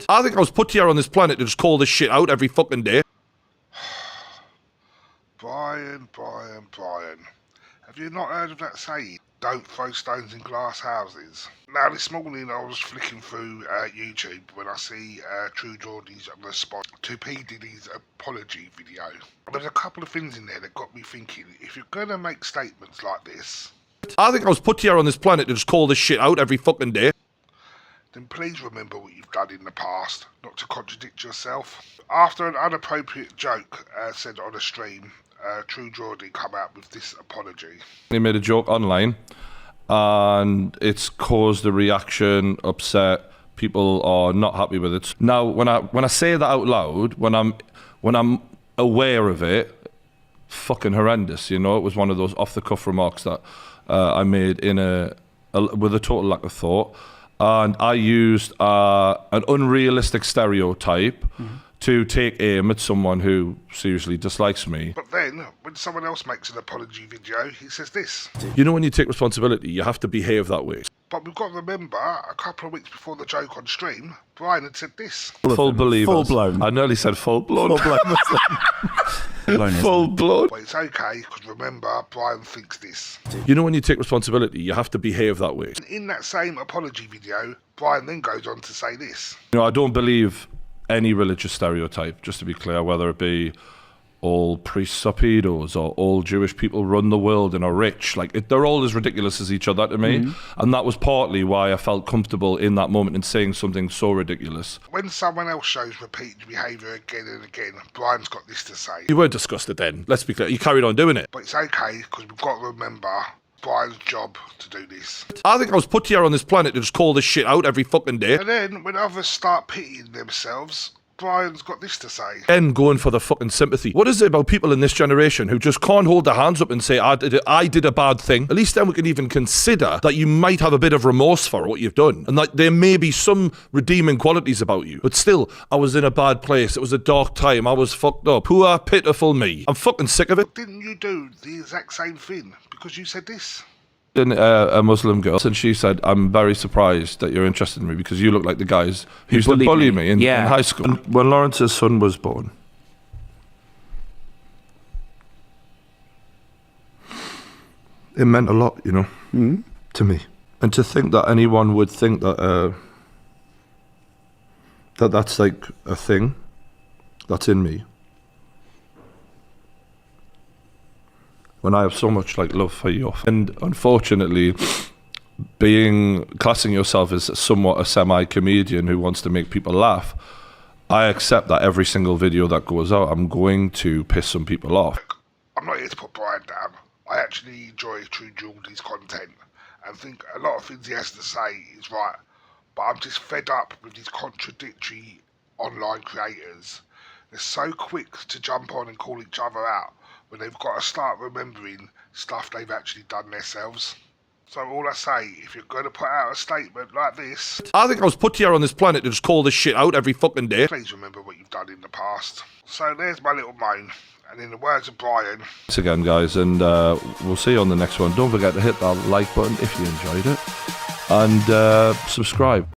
I think I was put here on this planet to just call this shit out every fucking day. Brian. Have you not heard of that saying? Don't throw stones in glass houses. Now this morning I was flicking through YouTube when I see True Geordie's response to P. Diddy's apology video. There's a couple of things in there that got me thinking, if you're going to make statements like this... I think I was put here on this planet to just call this shit out every fucking day. Then please remember what you've done in the past, not to contradict yourself. After an inappropriate joke said on a stream, True Geordie come out with this apology. He made a joke online, and it's caused a reaction, upset. People are not happy with it. Now, when I say that out loud, when I'm aware of it, fucking horrendous. You know, it was one of those off-the-cuff remarks that I made with a total lack of thought, and I used an unrealistic stereotype. To take aim at someone who seriously dislikes me. But then, when someone else makes an apology video, he says this. You know, when you take responsibility, you have to behave that way. But we've got to remember, a couple of weeks before the joke on stream, Brian had said this. Full believers. Full blown. I nearly said full blown. Full blown. Full blown. But it's okay, because remember, Brian thinks this. You know, when you take responsibility, you have to behave that way. In that same apology video, Brian then goes on to say this. You know, I don't believe any religious stereotype, just to be clear, whether it be all priests are pedos or all Jewish people run the world and are rich. Like, they're all as ridiculous as each other to me. And that was partly why I felt comfortable in that moment in saying something so ridiculous. When someone else shows repeated behaviour again and again, Brian's got this to say. You weren't disgusted then, let's be clear. You carried on doing it. But it's okay, because we've got to remember Brian's job to do this. I think I was put here on this planet to just call this shit out every fucking day. And then, when others start pitying themselves, Brian's got this to say. And going for the fucking sympathy. What is it about people in this generation who just can't hold their hands up and say, I did a bad thing? At least then we can even consider that you might have a bit of remorse for what you've done. And that there may be some redeeming qualities about you. But still, I was in a bad place. It was a dark time. I was fucked up. Poor, pitiful me. I'm fucking sick of it. Didn't you do the exact same thing? Because you said this. A Muslim girl, and she said, I'm very surprised that you're interested in me because you look like the guys who used to bully me in high school. And when Lawrence's son was born, it meant a lot, you know, to me. And to think that anyone would think that that's like a thing that's in me, when I have so much like love for you. And unfortunately, classing yourself as somewhat a semi-comedian who wants to make people laugh, I accept that every single video that goes out, I'm going to piss some people off. I'm not here to put Brian down. I actually enjoy True Geordie's content and think a lot of things he has to say is right. But I'm just fed up with these contradictory online creators. They're so quick to jump on and call each other out when they've got to start remembering stuff they've actually done themselves. So all I say, if you're going to put out a statement like this... I think I was put here on this planet to just call this shit out every fucking day. Please remember what you've done in the past. So there's my little moan. And in the words of Brian... Thanks again, guys, and we'll see you on the next one. Don't forget to hit that like button if you enjoyed it. And subscribe.